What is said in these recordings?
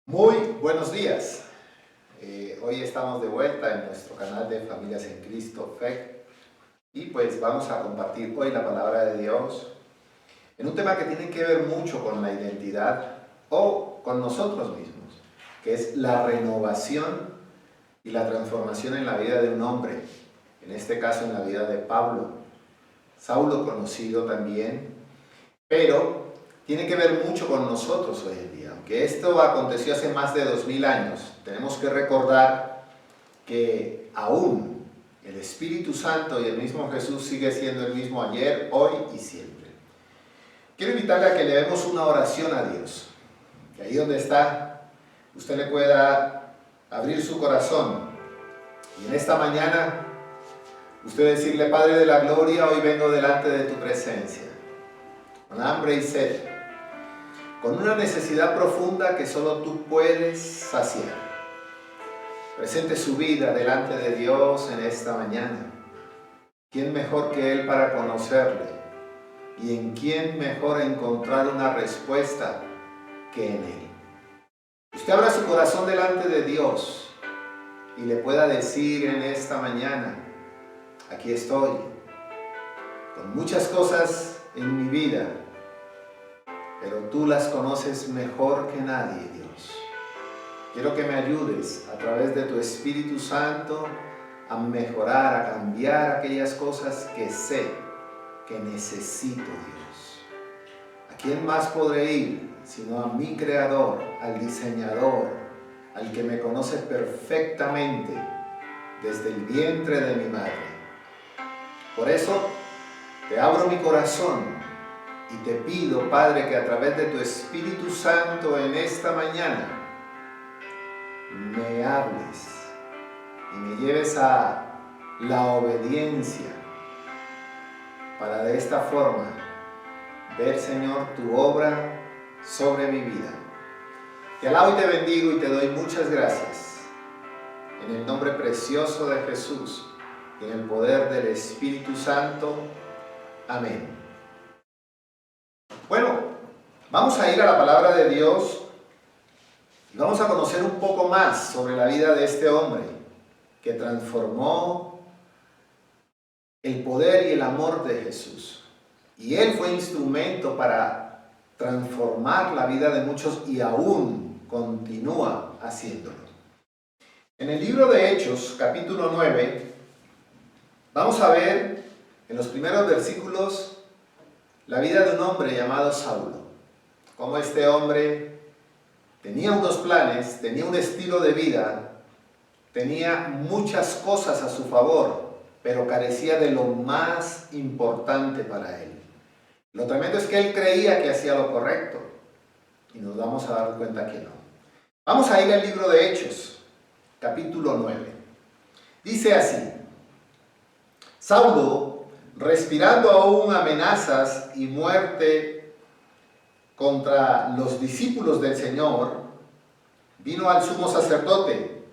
Muy buenos días. Hoy estamos de vuelta en nuestro canal de Familias en Cristo Fe y pues vamos a compartir hoy la palabra de Dios en un tema que tiene que ver mucho con la identidad o con nosotros mismos, que es la renovación y la transformación en la vida de un hombre, en este caso en la vida de Pablo, Saulo conocido también, pero tiene que ver mucho con nosotros hoy en día. Aunque esto aconteció hace más de 2000 años, tenemos que recordar que aún el Espíritu Santo y el mismo Jesús sigue siendo el mismo ayer, hoy y siempre. Quiero invitarle a que le demos una oración a Dios. Que ahí donde está, usted le pueda abrir su corazón. Y en esta mañana, usted decirle: Padre de la Gloria, hoy vengo delante de tu presencia, con hambre y sed, con una necesidad profunda que solo tú puedes saciar. Presente su vida delante de Dios en esta mañana. ¿Quién mejor que Él para conocerle? ¿Y en quién mejor encontrar una respuesta que en Él? Usted abra su corazón delante de Dios y le pueda decir en esta mañana: aquí estoy, con muchas cosas en mi vida, pero tú las conoces mejor que nadie, Dios. Quiero que me ayudes a través de tu Espíritu Santo a mejorar, a cambiar aquellas cosas que sé que necesito, Dios. ¿A quién más podré ir sino a mi Creador, al Diseñador, al que me conoce perfectamente desde el vientre de mi madre? Por eso te abro mi corazón y te pido, Padre, que a través de tu Espíritu Santo en esta mañana me hables y me lleves a la obediencia para de esta forma ver, Señor, tu obra sobre mi vida. Te alabo y te bendigo y te doy muchas gracias. En el nombre precioso de Jesús y en el poder del Espíritu Santo. Amén. Bueno, vamos a ir a la palabra de Dios y vamos a conocer un poco más sobre la vida de este hombre que transformó el poder y el amor de Jesús. Y él fue instrumento para transformar la vida de muchos y aún continúa haciéndolo. En el libro de Hechos, capítulo 9, vamos a ver en los primeros versículos la vida de un hombre llamado Saulo. Cómo este hombre tenía unos planes, tenía un estilo de vida, tenía muchas cosas a su favor, pero carecía de lo más importante para él. Lo tremendo es que él creía que hacía lo correcto y nos vamos a dar cuenta que no. Vamos a ir al libro de Hechos, capítulo 9. Dice así: Saulo, respirando aún amenazas y muerte contra los discípulos del Señor, vino al sumo sacerdote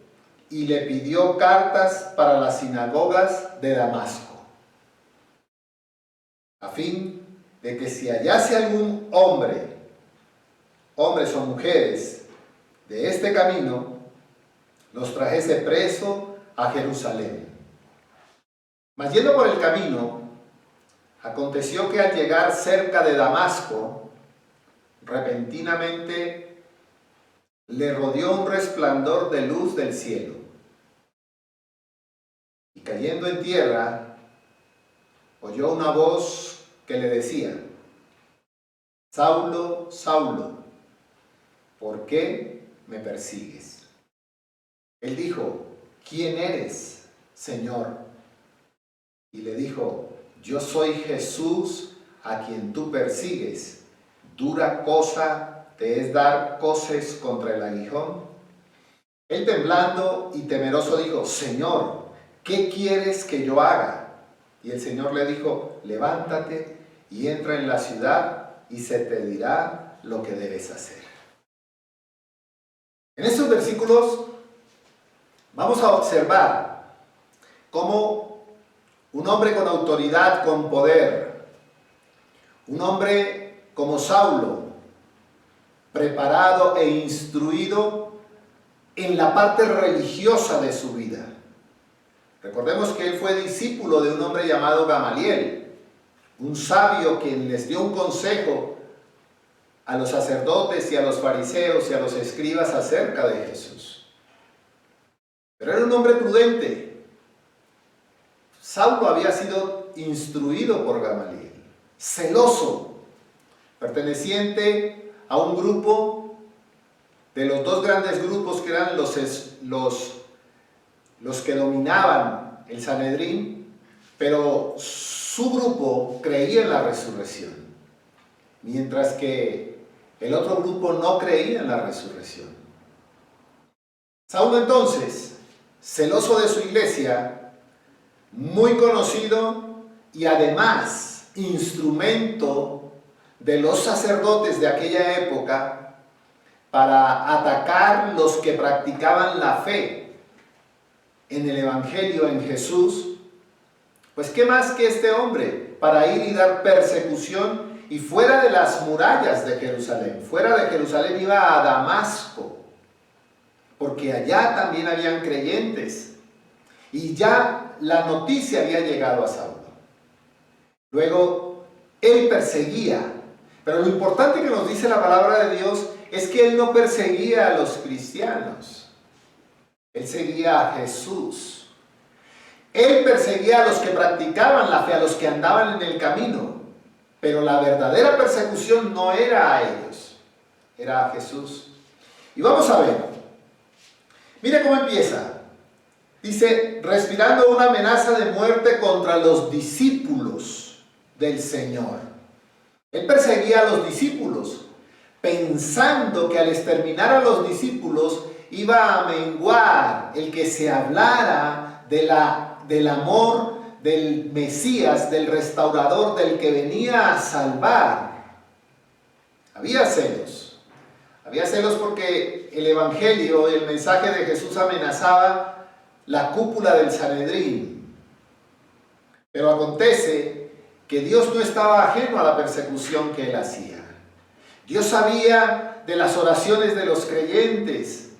y le pidió cartas para las sinagogas de Damasco, a fin de que si hallase algún hombres o mujeres de este camino, los trajese preso a Jerusalén. Mas yendo por el camino, aconteció que al llegar cerca de Damasco, repentinamente le rodeó un resplandor de luz del cielo. Y cayendo en tierra, oyó una voz que le decía: Saulo, Saulo, ¿por qué me persigues? Él dijo: ¿quién eres, Señor? Y le dijo: yo soy Jesús a quien tú persigues. ¿Dura cosa te es dar coces contra el aguijón? Él, temblando y temeroso, dijo: Señor, ¿qué quieres que yo haga? Y el Señor le dijo: levántate y entra en la ciudad y se te dirá lo que debes hacer. En estos versículos vamos a observar cómo un hombre con autoridad, con poder, un hombre como Saulo, preparado e instruido en la parte religiosa de su vida. Recordemos que él fue discípulo de un hombre llamado Gamaliel, un sabio quien les dio un consejo a los sacerdotes y a los fariseos y a los escribas acerca de Jesús. Pero era un hombre prudente. Saulo había sido instruido por Gamaliel, celoso, perteneciente a un grupo de los dos grandes grupos que eran los que dominaban el Sanedrín, pero su grupo creía en la resurrección, mientras que el otro grupo no creía en la resurrección. Saulo entonces, celoso de su iglesia, muy conocido y además instrumento de los sacerdotes de aquella época para atacar los que practicaban la fe en el Evangelio, en Jesús, pues qué más que este hombre para ir y dar persecución y fuera de las murallas de Jerusalén. Fuera de Jerusalén iba a Damasco, porque allá también habían creyentes y ya la noticia había llegado a Saulo. Luego, él perseguía, pero lo importante que nos dice la palabra de Dios es que él no perseguía a los cristianos, él seguía a Jesús. Él perseguía a los que practicaban la fe, a los que andaban en el camino, pero la verdadera persecución no era a ellos, era a Jesús. Y vamos a ver, mire cómo empieza. Dice, respirando una amenaza de muerte contra los discípulos del Señor. Él perseguía a los discípulos, pensando que al exterminar a los discípulos iba a menguar el que se hablara del amor del Mesías, del restaurador, del que venía a salvar. Había celos porque el Evangelio, el mensaje de Jesús amenazaba la cúpula del Sanedrín. Pero acontece que Dios no estaba ajeno a la persecución que él hacía. Dios sabía de las oraciones de los creyentes.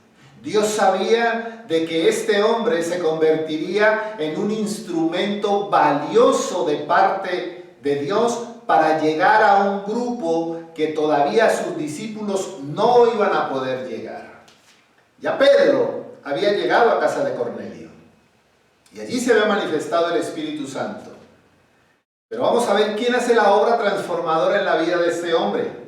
Dios sabía de que este hombre se convertiría en un instrumento valioso de parte de Dios para llegar a un grupo que todavía sus discípulos no iban a poder llegar. Ya Pedro había llegado a casa de Cornelio y allí se había manifestado el Espíritu Santo. Pero vamos a ver quién hace la obra transformadora en la vida de este hombre.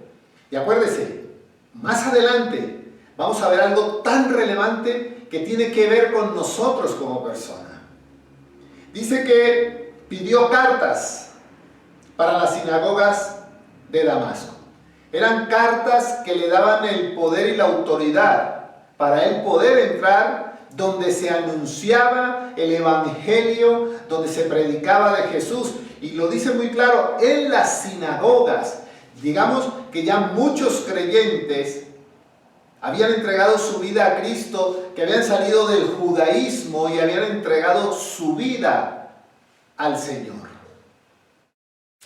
Y acuérdese, más adelante vamos a ver algo tan relevante que tiene que ver con nosotros como persona. Dice que pidió cartas para las sinagogas de Damasco. Eran cartas que le daban el poder y la autoridad para él poder entrar donde se anunciaba el Evangelio, donde se predicaba de Jesús. Y lo dice muy claro, en las sinagogas. Digamos que ya muchos creyentes habían entregado su vida a Cristo, que habían salido del judaísmo y habían entregado su vida al Señor.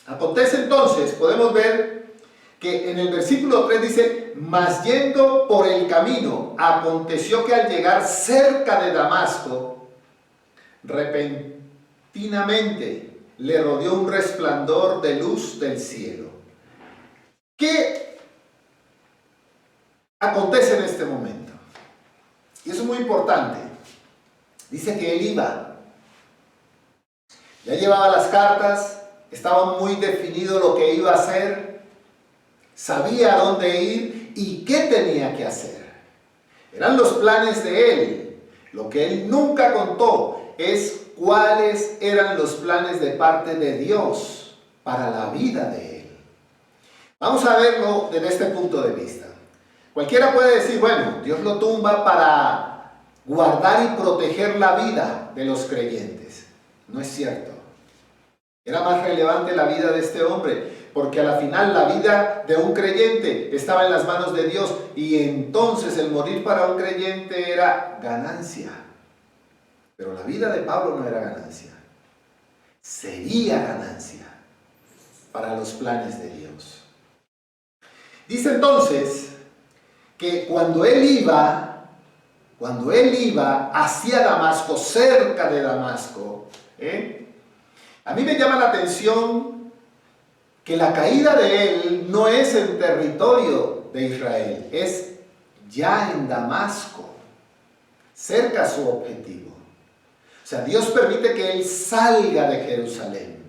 Acontece entonces, podemos ver que en el versículo 3 dice, mas yendo por el camino, aconteció que al llegar cerca de Damasco, repentinamente le rodeó un resplandor de luz del cielo. ¿Qué acontece en este momento? Y eso es muy importante. Dice que él iba. Ya llevaba las cartas, estaba muy definido lo que iba a hacer. Sabía a dónde ir y qué tenía que hacer. Eran los planes de él. Lo que él nunca contó es cuáles eran los planes de parte de Dios para la vida de él. Vamos a verlo desde este punto de vista. Cualquiera puede decir, bueno, Dios lo tumba para guardar y proteger la vida de los creyentes. No es cierto. Era más relevante la vida de este hombre, porque a la final la vida de un creyente estaba en las manos de Dios y entonces el morir para un creyente era ganancia. Pero la vida de Pablo no era ganancia. Sería ganancia para los planes de Dios. Dice entonces que cuando él iba hacia Damasco, cerca de Damasco, a mí me llama la atención que la caída de él no es en territorio de Israel, es ya en Damasco, cerca a su objetivo. O sea, Dios permite que él salga de Jerusalén.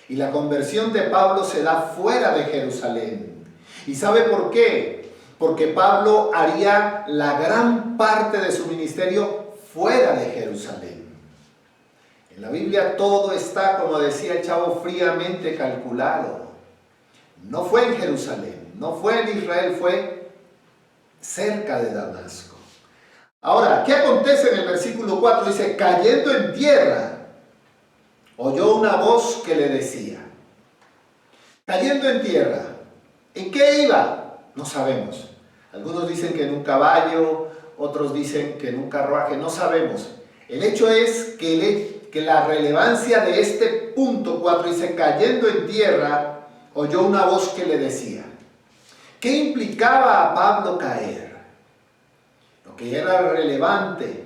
Y la conversión de Pablo se da fuera de Jerusalén. ¿Y sabe por qué? Porque Pablo haría la gran parte de su ministerio fuera de Jerusalén. En la Biblia todo está, como decía el chavo, fríamente calculado. No fue en Jerusalén, no fue en Israel, fue cerca de Damasco. Ahora, ¿qué acontece en el versículo 4? Dice, cayendo en tierra, oyó una voz que le decía. Cayendo en tierra, ¿en qué iba? No sabemos. Algunos dicen que en un caballo, otros dicen que en un carruaje, no sabemos. El hecho es que la relevancia de este punto 4 dice, cayendo en tierra, oyó una voz que le decía. ¿Qué implicaba a Pablo caer? Lo que era relevante,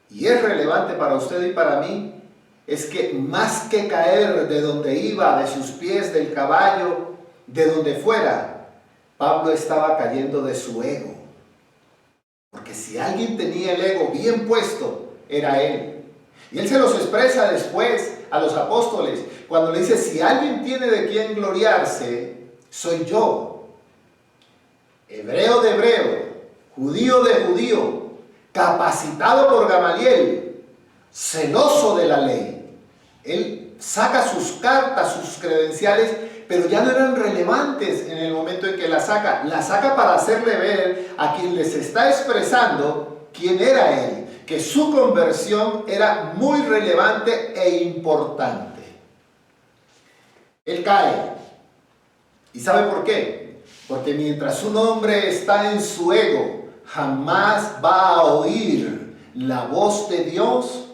y es relevante para usted y para mí, es que más que caer de donde iba, de sus pies, del caballo, de donde fuera, Pablo estaba cayendo de su ego. Porque si alguien tenía el ego bien puesto, era él. Y él se los expresa después a los apóstoles, cuando le dice, si alguien tiene de quién gloriarse, soy yo. Hebreo de hebreo, judío de judío, capacitado por Gamaliel, celoso de la ley. Él saca sus cartas, sus credenciales, pero ya no eran relevantes en el momento en que la saca. La saca para hacerle ver a quien les está expresando quién era él, que su conversión era muy relevante e importante. Él cae. ¿Y sabe por qué? Porque mientras un hombre está en su ego, jamás va a oír la voz de Dios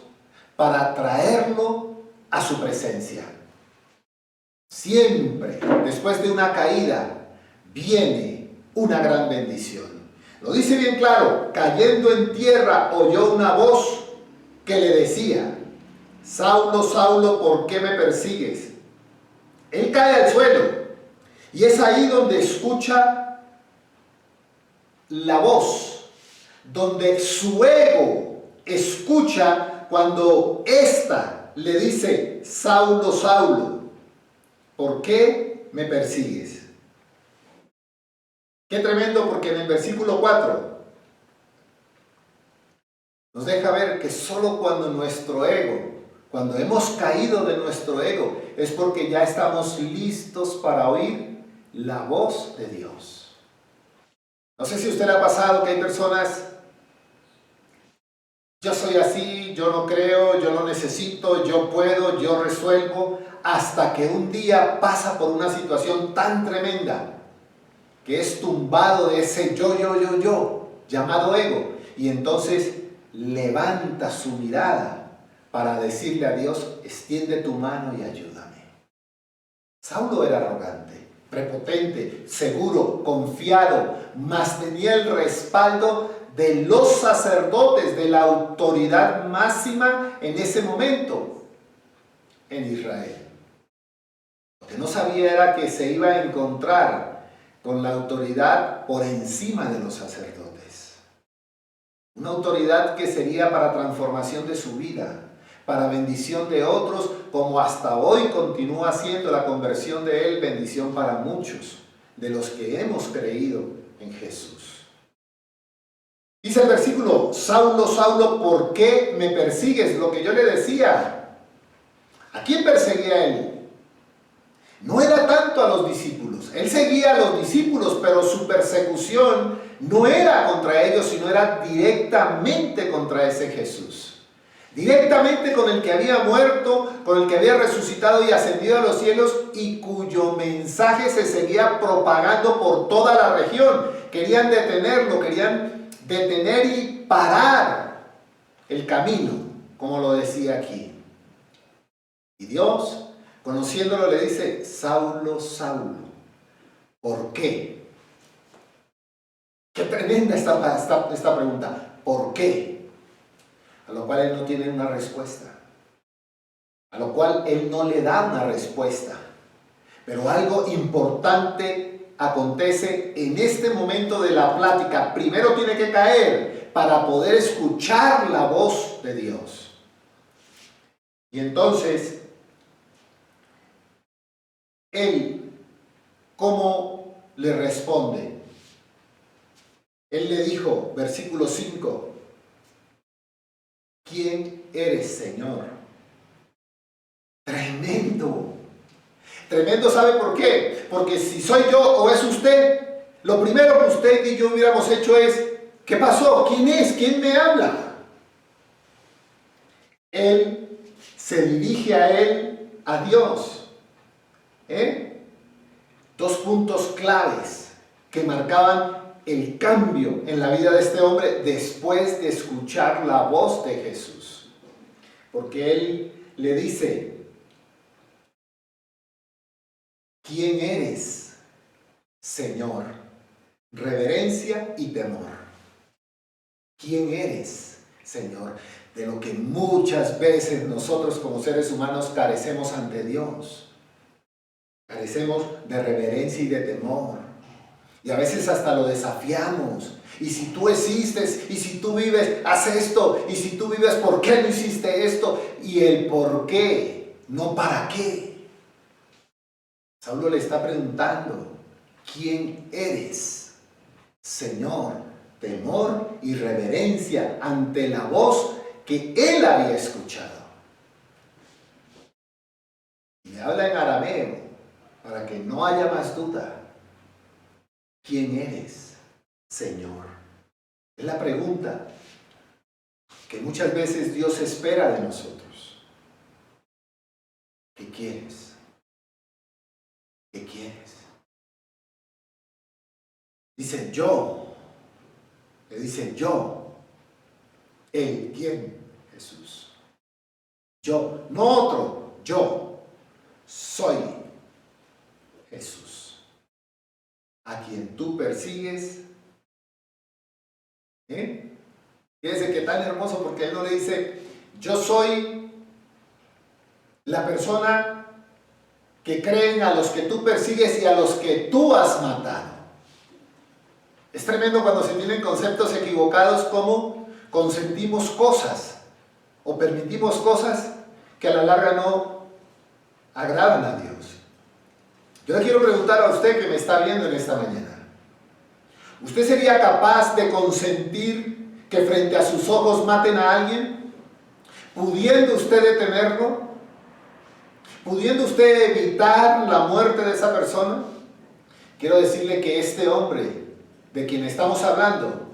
para traerlo a su presencia. Siempre, después de una caída, viene una gran bendición. Lo dice bien claro, cayendo en tierra oyó una voz que le decía, Saulo, Saulo, ¿por qué me persigues? Él cae al suelo y es ahí donde escucha la voz, donde su ego escucha cuando ésta le dice, Saulo, Saulo, ¿por qué me persigues? Qué tremendo, porque en el versículo 4 nos deja ver que solo cuando nuestro ego, cuando hemos caído de nuestro ego, es porque ya estamos listos para oír la voz de Dios. No sé si a usted le ha pasado que hay personas, yo soy así, yo no creo, yo no necesito, yo puedo, yo resuelvo, hasta que un día pasa por una situación tan tremenda que es tumbado de ese yo, llamado ego, y entonces levanta su mirada para decirle a Dios, extiende tu mano y ayúdame. Saulo era arrogante, prepotente, seguro, confiado, mas tenía el respaldo de los sacerdotes, de la autoridad máxima en ese momento en Israel. Lo que no sabía era que se iba a encontrar con la autoridad por encima de los sacerdotes. Una autoridad que sería para transformación de su vida, para bendición de otros, como hasta hoy continúa siendo la conversión de él bendición para muchos de los que hemos creído en Jesús. Dice el versículo, Saulo, Saulo, ¿por qué me persigues? Lo que yo le decía. ¿A quién perseguía él? No era tanto a los discípulos. Él seguía a los discípulos, pero su persecución no era contra ellos, sino era directamente contra ese Jesús. Directamente con el que había muerto, con el que había resucitado y ascendido a los cielos y cuyo mensaje se seguía propagando por toda la región. Querían detenerlo, querían detener y parar el camino, como lo decía aquí. Y Dios, conociéndolo, le dice, Saulo, Saulo, ¿por qué? Qué tremenda esta pregunta. ¿Por qué? A lo cual él no tiene una respuesta. A lo cual él no le da una respuesta. Pero algo importante acontece en este momento de la plática. Primero tiene que caer para poder escuchar la voz de Dios. Y entonces, él, ¿cómo le responde? Él le dijo, versículo 5, ¿quién eres, Señor? Tremendo. Tremendo, ¿sabe por qué? Porque si soy yo o es usted, lo primero que usted y yo hubiéramos hecho es, ¿qué pasó? ¿Quién es? ¿Quién me habla? Él se dirige a él, a Dios. Dos puntos claves que marcaban el cambio en la vida de este hombre después de escuchar la voz de Jesús. Porque él le dice, ¿quién eres, Señor? Reverencia y temor. ¿Quién eres, Señor? De lo que muchas veces nosotros como seres humanos carecemos ante Dios. Carecemos de reverencia y de temor. Y a veces hasta lo desafiamos. Y si tú existes, y si tú vives, haz esto. Y si tú vives, ¿por qué no hiciste esto? Y el por qué, no para qué. Saulo le está preguntando, ¿quién eres, Señor? Temor y reverencia ante la voz que él había escuchado. Y le habla en arameo para que no haya más duda. ¿Quién eres, Señor? Es la pregunta que muchas veces Dios espera de nosotros. ¿Qué quieres? ¿Qué quieres? Dice yo. Le dice yo. Él, ¿quién? Jesús. Yo, no otro, yo soy Jesús, a quien tú persigues. Fíjense que tan hermoso, porque él no le dice, yo soy la persona que creen a los que tú persigues y a los que tú has matado. Es tremendo cuando se tienen conceptos equivocados, como consentimos cosas o permitimos cosas que a la larga no agradan a Dios. Yo le quiero preguntar a usted que me está viendo en esta mañana. ¿Usted sería capaz de consentir que frente a sus ojos maten a alguien? ¿Pudiendo usted detenerlo? ¿Pudiendo usted evitar la muerte de esa persona? Quiero decirle que este hombre de quien estamos hablando,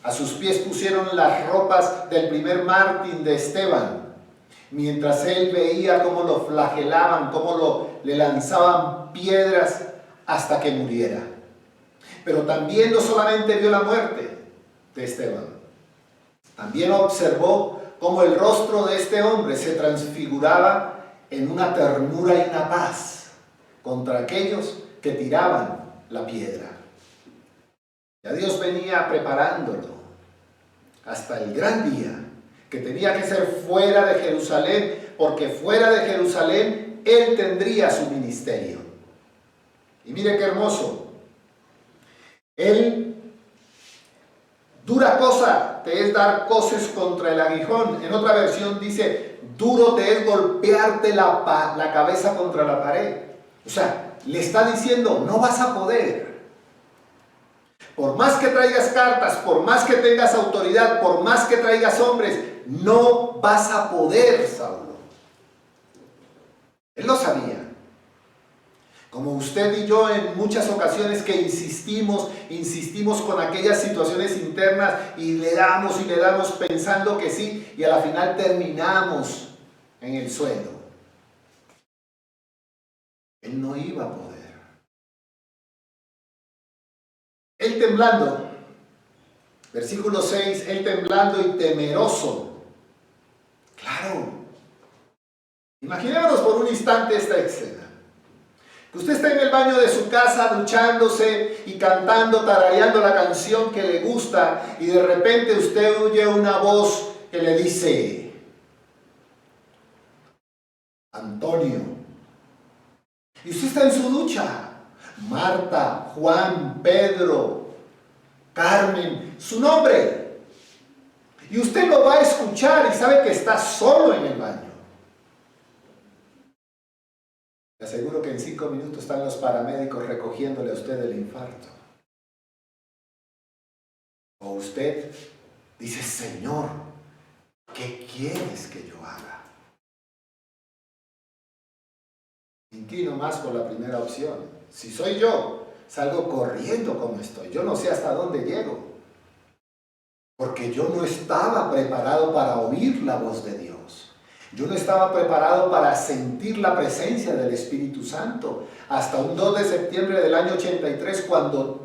a sus pies pusieron las ropas del primer mártir de Esteban, mientras él veía cómo lo flagelaban, cómo le lanzaban piedras hasta que muriera. Pero también no solamente vio la muerte de Esteban, también observó cómo el rostro de este hombre se transfiguraba en una ternura y una paz contra aquellos que tiraban la piedra. Ya Dios venía preparándolo hasta el gran día que tenía que ser fuera de Jerusalén, porque fuera de Jerusalén él tendría su ministerio. Y mire qué hermoso. Él, dura cosa te es dar coces contra el aguijón. En otra versión dice, duro te es golpearte la cabeza contra la pared. O sea, le está diciendo, no vas a poder. Por más que traigas cartas, por más que tengas autoridad, por más que traigas hombres, no vas a poder, Saulo. Él lo sabía. Como usted y yo en muchas ocasiones que insistimos con aquellas situaciones internas y le damos pensando que sí, y a la final terminamos en el suelo. Él no iba a poder. Él temblando, versículo 6, él temblando y temeroso. Claro, imaginémonos por un instante esta escena. Usted está en el baño de su casa duchándose y cantando, tarareando la canción que le gusta, y de repente usted oye una voz que le dice: Antonio. Y usted está en su ducha. Marta, Juan, Pedro, Carmen, su nombre. Y usted lo va a escuchar y sabe que está solo en el baño. Le aseguro que en 5 minutos están los paramédicos recogiéndole a usted el infarto. O usted dice: Señor, ¿qué quieres que yo haga? Inclino más por la primera opción. Si soy yo, salgo corriendo como estoy. Yo no sé hasta dónde llego. Porque yo no estaba preparado para oír la voz de Dios. Yo no estaba preparado para sentir la presencia del Espíritu Santo. Hasta un 2 de septiembre del año 83, cuando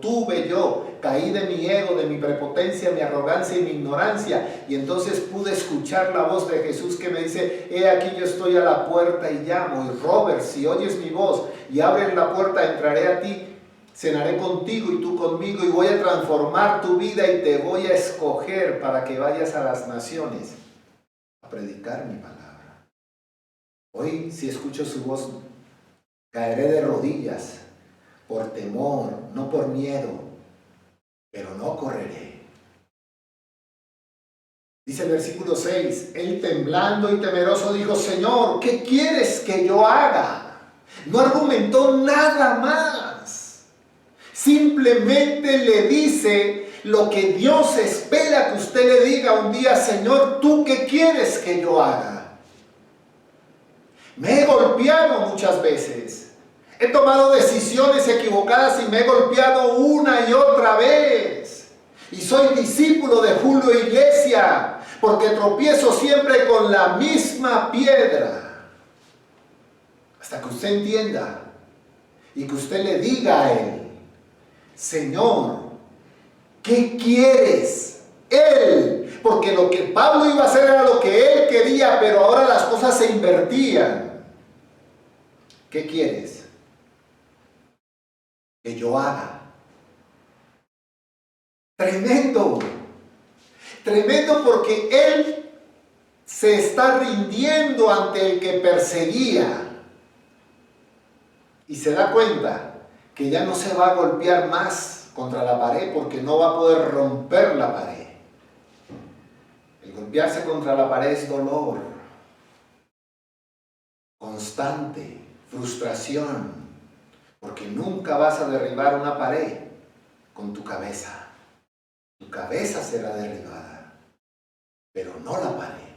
caí de mi ego, de mi prepotencia, mi arrogancia y mi ignorancia. Y entonces pude escuchar la voz de Jesús que me dice: he aquí yo estoy a la puerta y llamo. Y Robert, si oyes mi voz y abres la puerta, entraré a ti. Cenaré contigo y tú conmigo, y voy a transformar tu vida y te voy a escoger para que vayas a las naciones a predicar mi palabra. Hoy, si escucho su voz, caeré de rodillas por temor, no por miedo, pero no correré. Dice el versículo 6, él temblando y temeroso dijo: Señor, ¿qué quieres que yo haga? No argumentó nada más. Simplemente le dice lo que Dios espera que usted le diga un día: Señor, ¿tú qué quieres que yo haga? Me he golpeado muchas veces. He tomado decisiones equivocadas y me he golpeado una y otra vez. Y soy discípulo de Julio Iglesia, porque tropiezo siempre con la misma piedra. Hasta que usted entienda y que usted le diga a él: Señor, ¿qué quieres? Él, porque lo que Pablo iba a hacer era lo que él quería, pero ahora las cosas se invertían. ¿Qué quieres que yo haga? Tremendo, tremendo, porque él se está rindiendo ante el que perseguía y se da cuenta que ya no se va a golpear más contra la pared, porque no va a poder romper la pared. El golpearse contra la pared es dolor constante, frustración, porque nunca vas a derribar una pared con tu cabeza. Tu cabeza será derribada, pero no la pared.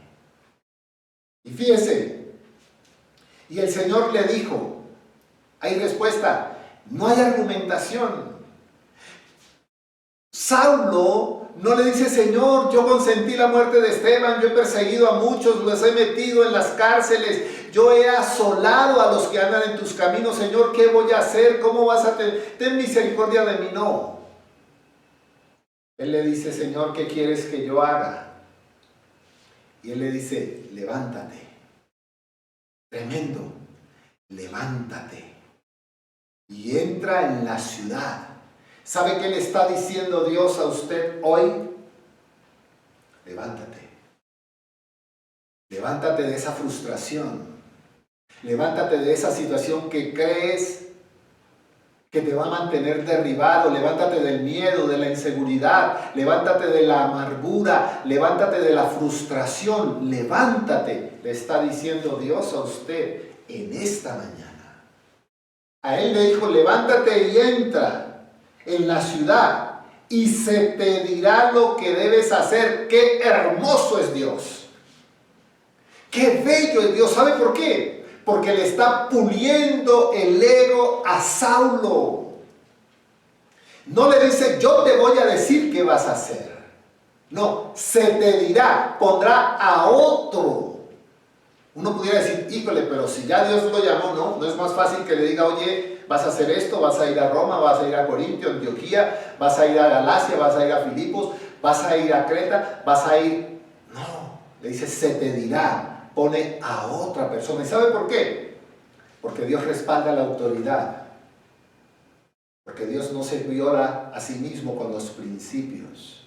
Y fíjese, y el Señor le dijo, hay respuesta, no hay argumentación. Saulo no le dice: Señor, yo consentí la muerte de Esteban, yo he perseguido a muchos, los he metido en las cárceles, yo he asolado a los que andan en tus caminos. Señor, ¿qué voy a hacer? ¿Cómo vas a ten misericordia de mí? No. Él le dice: Señor, ¿qué quieres que yo haga? Y él le dice: levántate. Tremendo. Levántate y entra en la ciudad. ¿Sabe qué le está diciendo Dios a usted hoy? Levántate. Levántate de esa frustración. Levántate de esa situación que crees que te va a mantener derribado. Levántate del miedo, de la inseguridad. Levántate de la amargura. Levántate de la frustración. Levántate, le está diciendo Dios a usted en esta mañana. A él le dijo: levántate y entra en la ciudad y se te dirá lo que debes hacer. ¡Qué hermoso es Dios! ¡Qué bello es Dios! ¿Sabe por qué? Porque le está puliendo el ego a Saulo. No le dice: yo te voy a decir qué vas a hacer. No, se te dirá, pondrá a otro. Uno pudiera decir: híjole, pero si ya Dios lo llamó, no es más fácil que le diga: oye, vas a hacer esto, vas a ir a Roma, vas a ir a Corintio, Antioquía, vas a ir a Galacia, vas a ir a Filipos, vas a ir a Creta, vas a ir... No, le dice: se te dirá, pone a otra persona. ¿Y sabe por qué? Porque Dios respalda la autoridad. porque Dios no se viola a sí mismo con los principios.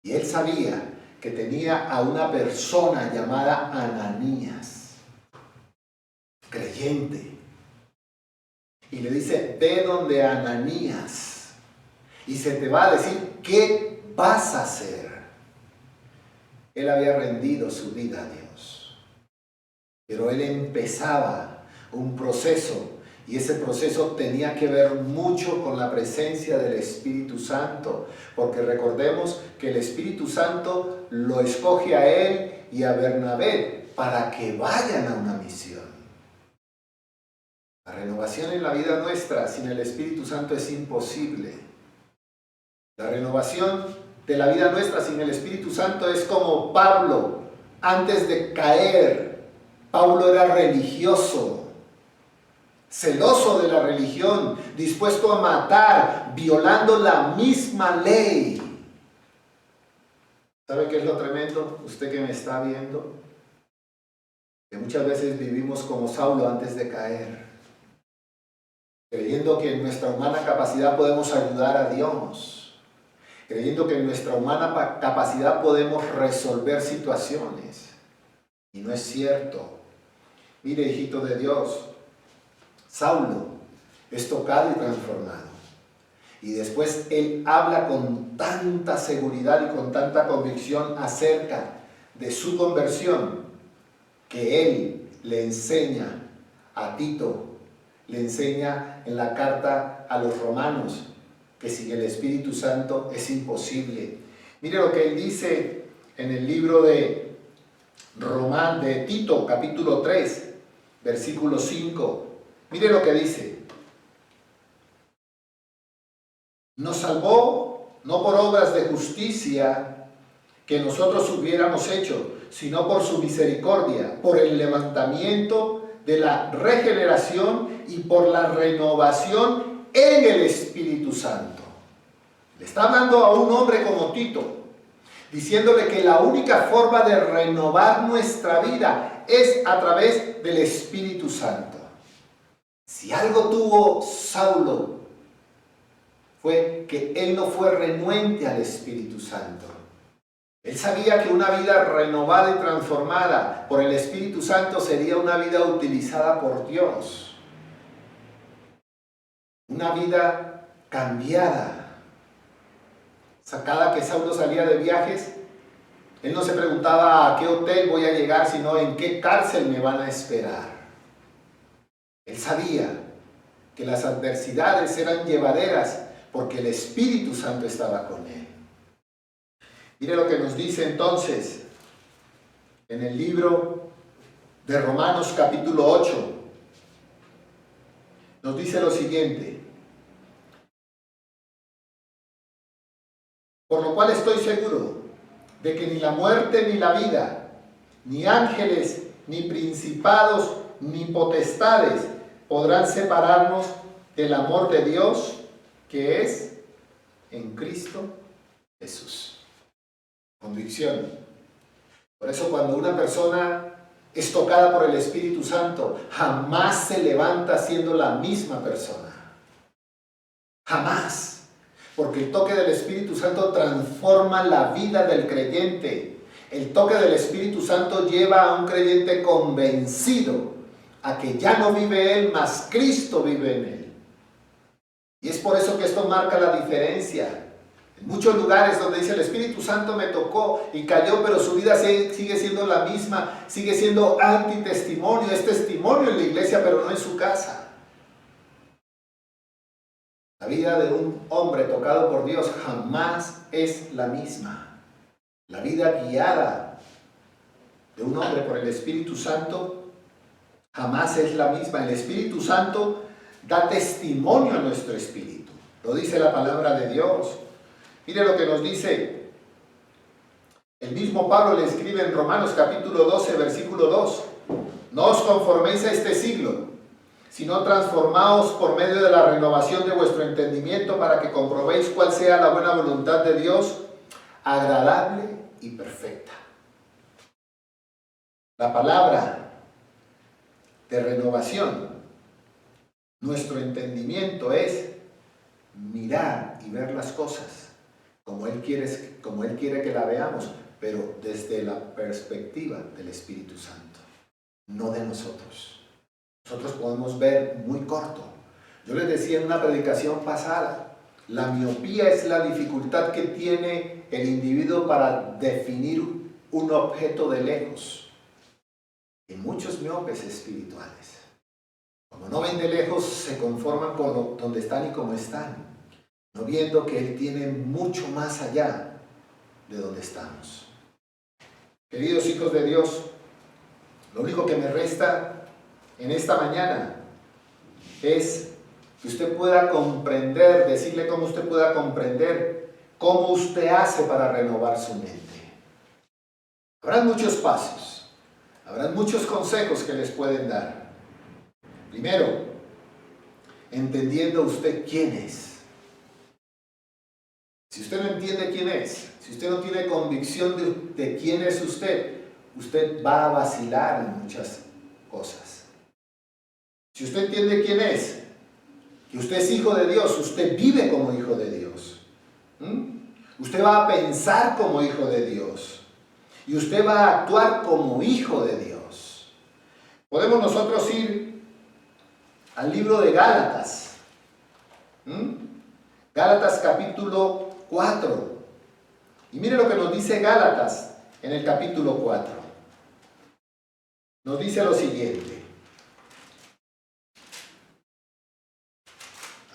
Y él sabía que tenía a una persona llamada Ananías, creyente. Y le dice, ve donde Ananías y se te va a decir qué vas a hacer. Él había rendido su vida a Dios, pero él empezaba un proceso, y ese proceso tenía que ver mucho con la presencia del Espíritu Santo, porque recordemos que el Espíritu Santo lo escoge a él y a Bernabé para que vayan a una misión. La renovación en la vida nuestra sin el Espíritu Santo es imposible. La renovación de la vida nuestra sin el Espíritu Santo es como Pablo. Antes de caer, Pablo era religioso, celoso de la religión, dispuesto a matar, violando la misma ley. ¿Sabe qué es lo tremendo? Usted que me está viendo, que muchas veces vivimos como Saulo antes de caer, creyendo que en nuestra humana capacidad podemos ayudar a Dios, creyendo que en nuestra humana capacidad podemos resolver situaciones. Y no es cierto. Mire, hijito de Dios, Saulo es tocado y transformado. Y después él habla con tanta seguridad y con tanta convicción acerca de su conversión, que él le enseña a Tito, le enseña en la carta a los romanos, que sin el Espíritu Santo es imposible. Mire lo que él dice en el libro de Tito, capítulo 3, versículo 5. Mire lo que dice. Nos salvó no por obras de justicia que nosotros hubiéramos hecho, sino por su misericordia, por el levantamiento de la regeneración y por la renovación en el Espíritu Santo. Le está hablando a un hombre como Tito, diciéndole que la única forma de renovar nuestra vida es a través del Espíritu Santo. Si algo tuvo Saulo, fue que él no fue renuente al Espíritu Santo. Él sabía que una vida renovada y transformada por el Espíritu Santo sería una vida utilizada por Dios. Una vida cambiada. Cada que Saulo salía de viajes, él no se preguntaba a qué hotel voy a llegar, sino en qué cárcel me van a esperar. Él sabía que las adversidades eran llevaderas porque el Espíritu Santo estaba con él. Mire lo que nos dice entonces en el libro de Romanos capítulo 8. Nos dice lo siguiente. Por lo cual estoy seguro de que ni la muerte ni la vida, ni ángeles, ni principados, ni potestades podrán separarnos del amor de Dios que es en Cristo Jesús. Convicción. Por eso cuando una persona es tocada por el Espíritu Santo, jamás se levanta siendo la misma persona. Jamás. Porque el toque del Espíritu Santo transforma la vida del creyente. El toque del Espíritu Santo lleva a un creyente convencido a que ya no vive él, mas Cristo vive en él. Y es por eso que esto marca la diferencia. En muchos lugares donde dice el Espíritu Santo me tocó y cayó, pero su vida sigue siendo la misma, sigue siendo antitestimonio, es testimonio en la iglesia, pero no en su casa. La vida de un hombre tocado por Dios jamás es la misma. La vida guiada de un hombre por el Espíritu Santo jamás es la misma. El Espíritu Santo da testimonio a nuestro espíritu. Lo dice la palabra de Dios. Mire lo que nos dice. El mismo Pablo le escribe en Romanos capítulo 12, versículo 2. No os conforméis a este siglo, sino transformaos por medio de la renovación de vuestro entendimiento para que comprobéis cuál sea la buena voluntad de Dios, agradable y perfecta. La palabra de renovación, nuestro entendimiento es mirar y ver las cosas como Él quiere que la veamos, pero desde la perspectiva del Espíritu Santo, no de nosotros. Nosotros podemos ver muy corto. Yo les decía en una predicación pasada, la miopía es la dificultad que tiene el individuo para definir un objeto de lejos. Y muchos miopes espirituales, como no ven de lejos, se conforman con donde están y como están, no viendo que Él tiene mucho más allá de donde estamos. Queridos hijos de Dios, lo único que me resta en esta mañana es que usted pueda comprender, decirle cómo usted pueda comprender cómo usted hace para renovar su mente. Habrán muchos pasos, habrán muchos consejos que les pueden dar. Primero, entendiendo usted quién es. Si usted no entiende quién es, si usted no tiene convicción de quién es usted va a vacilar en muchas cosas. Si usted entiende quién es, que usted es hijo de Dios, usted vive como hijo de Dios. Usted va a pensar como hijo de Dios. Y usted va a actuar como hijo de Dios. Podemos nosotros ir al libro de Gálatas. Gálatas capítulo 4. Y mire lo que nos dice Gálatas en el capítulo 4. Nos dice lo siguiente.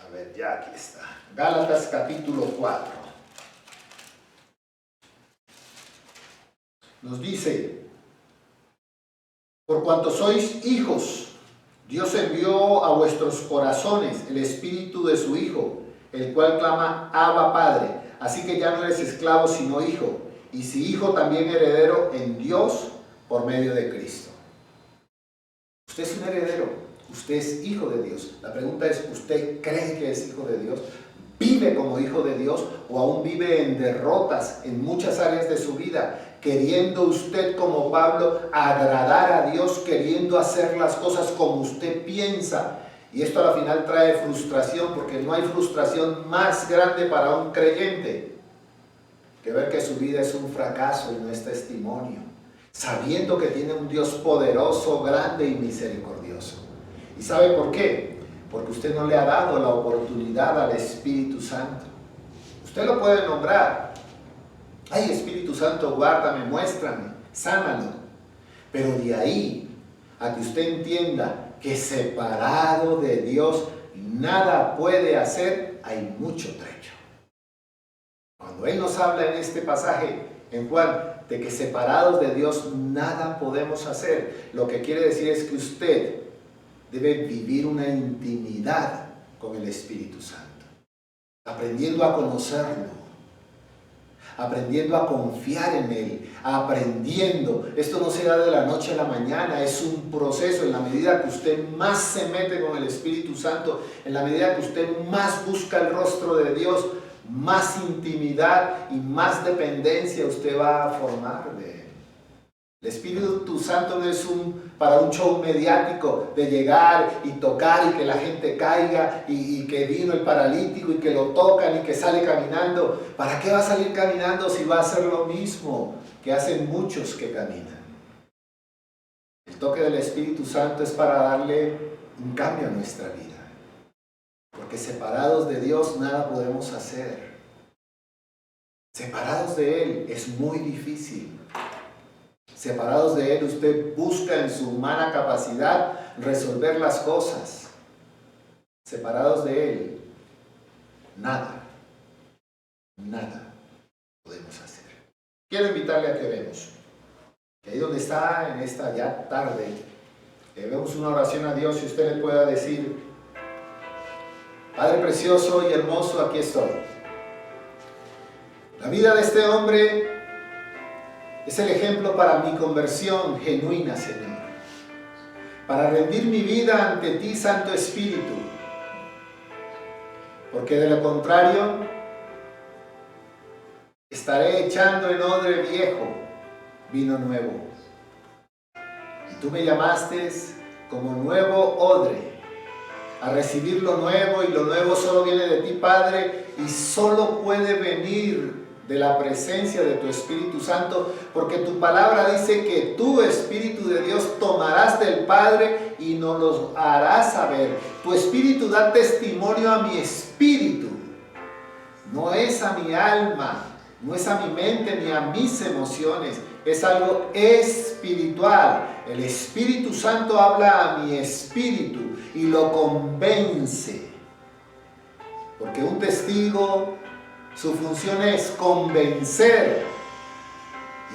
A ver, ya aquí está. Gálatas capítulo 4. Nos dice: por cuanto sois hijos, Dios envió a vuestros corazones el espíritu de su Hijo, el cual clama: Abba, Padre. Así que ya no eres esclavo, sino hijo, y si hijo, también heredero en Dios por medio de Cristo. Usted es un heredero, usted es hijo de Dios. La pregunta es, ¿usted cree que es hijo de Dios? ¿Vive como hijo de Dios o aún vive en derrotas en muchas áreas de su vida? Queriendo usted, como Pablo, agradar a Dios, queriendo hacer las cosas como usted piensa. Y esto al final trae frustración, porque no hay frustración más grande para un creyente que ver que su vida es un fracaso y no es testimonio, sabiendo que tiene un Dios poderoso, grande y misericordioso. ¿Y sabe por qué? Porque usted no le ha dado la oportunidad al Espíritu Santo. Usted lo puede nombrar: ay, Espíritu Santo, guárdame, muéstrame, sánalo. Pero de ahí a que usted entienda que separado de Dios nada puede hacer, hay mucho trecho. Cuando Él nos habla en este pasaje, en Juan, de que separados de Dios nada podemos hacer, lo que quiere decir es que usted debe vivir una intimidad con el Espíritu Santo, aprendiendo a conocerlo, aprendiendo a confiar en Él, aprendiendo. Esto no se da de la noche a la mañana, es un proceso. En la medida que usted más se mete con el Espíritu Santo, en la medida que usted más busca el rostro de Dios, más intimidad y más dependencia usted va a formar de Él. El Espíritu Santo no es para un show mediático de llegar y tocar y que la gente caiga y que vino el paralítico y que lo tocan y que sale caminando. ¿Para qué va a salir caminando si va a hacer lo mismo que hacen muchos que caminan? El toque del Espíritu Santo es para darle un cambio a nuestra vida. Porque separados de Dios nada podemos hacer. Separados de Él es muy difícil. Separados de Él, usted busca en su humana capacidad resolver las cosas. Separados de Él, nada podemos hacer. Quiero invitarle a que vemos, que ahí donde está, en esta ya tarde, vemos una oración a Dios y usted le pueda decir: Padre precioso y hermoso, aquí estoy. La vida de este hombre es el ejemplo para mi conversión genuina, Señor. Para rendir mi vida ante ti, Santo Espíritu. Porque de lo contrario, estaré echando en odre viejo vino nuevo. Y tú me llamaste como nuevo odre, a recibir lo nuevo, y lo nuevo solo viene de ti, Padre, y solo puede venir de la presencia de tu Espíritu Santo, porque tu palabra dice que tu Espíritu de Dios tomarás del Padre y nos los harás saber. Tu Espíritu da testimonio a mi espíritu, no es a mi alma, no es a mi mente ni a mis emociones, es algo espiritual. El Espíritu Santo habla a mi espíritu y lo convence, porque un testigo, su función es convencer,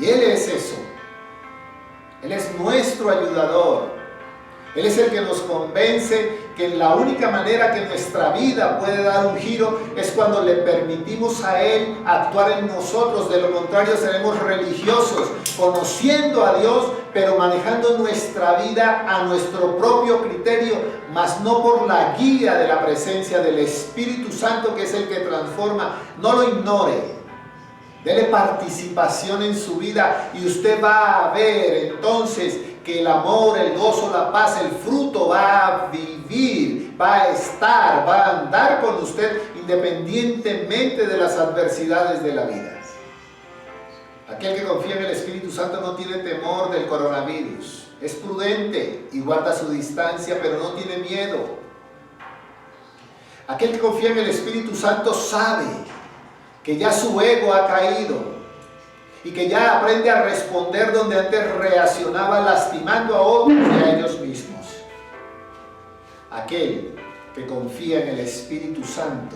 y Él es eso. Él es nuestro ayudador. Él es el que nos convence que la única manera que nuestra vida puede dar un giro es cuando le permitimos a Él actuar en nosotros. De lo contrario, seremos religiosos, conociendo a Dios, pero manejando nuestra vida a nuestro propio criterio, mas no por la guía de la presencia del Espíritu Santo, que es el que transforma. No lo ignore. Dele participación en su vida y usted va a ver entonces que el amor, el gozo, la paz, el fruto va a vivir, va a estar, va a andar con usted independientemente de las adversidades de la vida. Aquel que confía en el Espíritu Santo no tiene temor del coronavirus, es prudente y guarda su distancia, pero no tiene miedo. Aquel que confía en el Espíritu Santo sabe que ya su ego ha caído y que ya aprende a responder donde antes reaccionaba lastimando a otros y a ellos mismos. Aquel que confía en el Espíritu Santo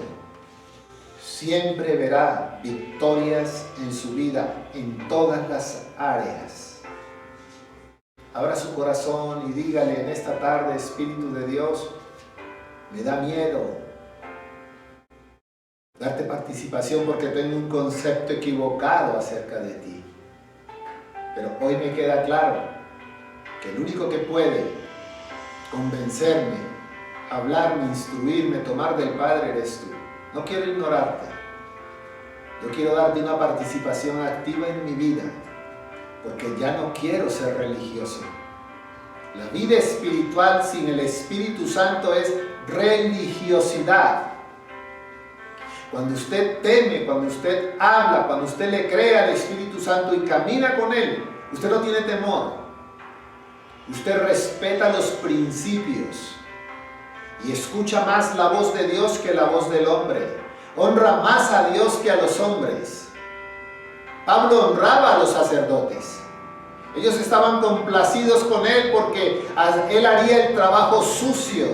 siempre verá victorias en su vida en todas las áreas. Abra su corazón y dígale en esta tarde: Espíritu de Dios, me da miedo darte participación porque tengo un concepto equivocado acerca de ti. Pero hoy me queda claro que el único que puede convencerme, hablarme, instruirme, tomar del Padre eres tú. No quiero ignorarte. Yo quiero darte una participación activa en mi vida, porque ya no quiero ser religioso. La vida espiritual sin el Espíritu Santo es religiosidad. Cuando usted teme, cuando usted habla, cuando usted le cree al Espíritu Santo y camina con Él, usted no tiene temor. Usted respeta los principios y escucha más la voz de Dios que la voz del hombre. Honra más a Dios que a los hombres. Pablo honraba a los sacerdotes. Ellos estaban complacidos con él porque él haría el trabajo sucio.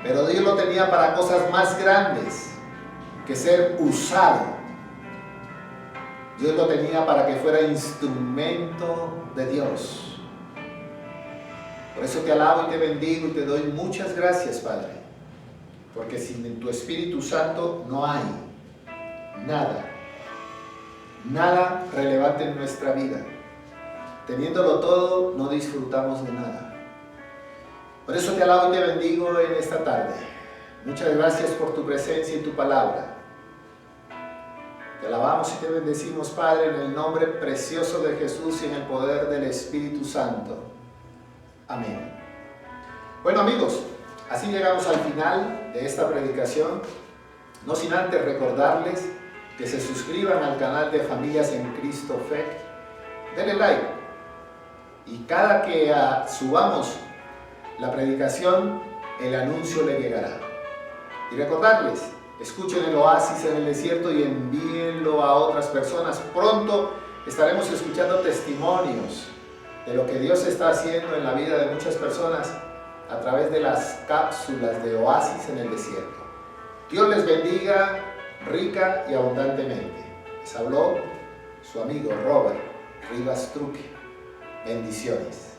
Pero Dios lo tenía para cosas más grandes que ser usado. Dios lo tenía para que fuera instrumento de Dios. Por eso te alabo y te bendigo y te doy muchas gracias, Padre, porque sin tu Espíritu Santo no hay nada relevante en nuestra vida. Teniéndolo todo, no disfrutamos de nada. Por eso te alabo y te bendigo en esta tarde. Muchas gracias por tu presencia y tu palabra. Te alabamos y te bendecimos, Padre, en el nombre precioso de Jesús y en el poder del Espíritu Santo. Amén. Bueno, amigos, así llegamos al final de esta predicación. No sin antes recordarles que se suscriban al canal de Familias en Cristo Fe. Denle like. Y cada que subamos la predicación, el anuncio le llegará. Y recordarles, escuchen el oasis en el desierto y envíenlo a otras personas. Pronto estaremos escuchando testimonios de lo que Dios está haciendo en la vida de muchas personas a través de las cápsulas de oasis en el desierto. Dios les bendiga rica y abundantemente. Les habló su amigo Robert Rivas Truque. Bendiciones.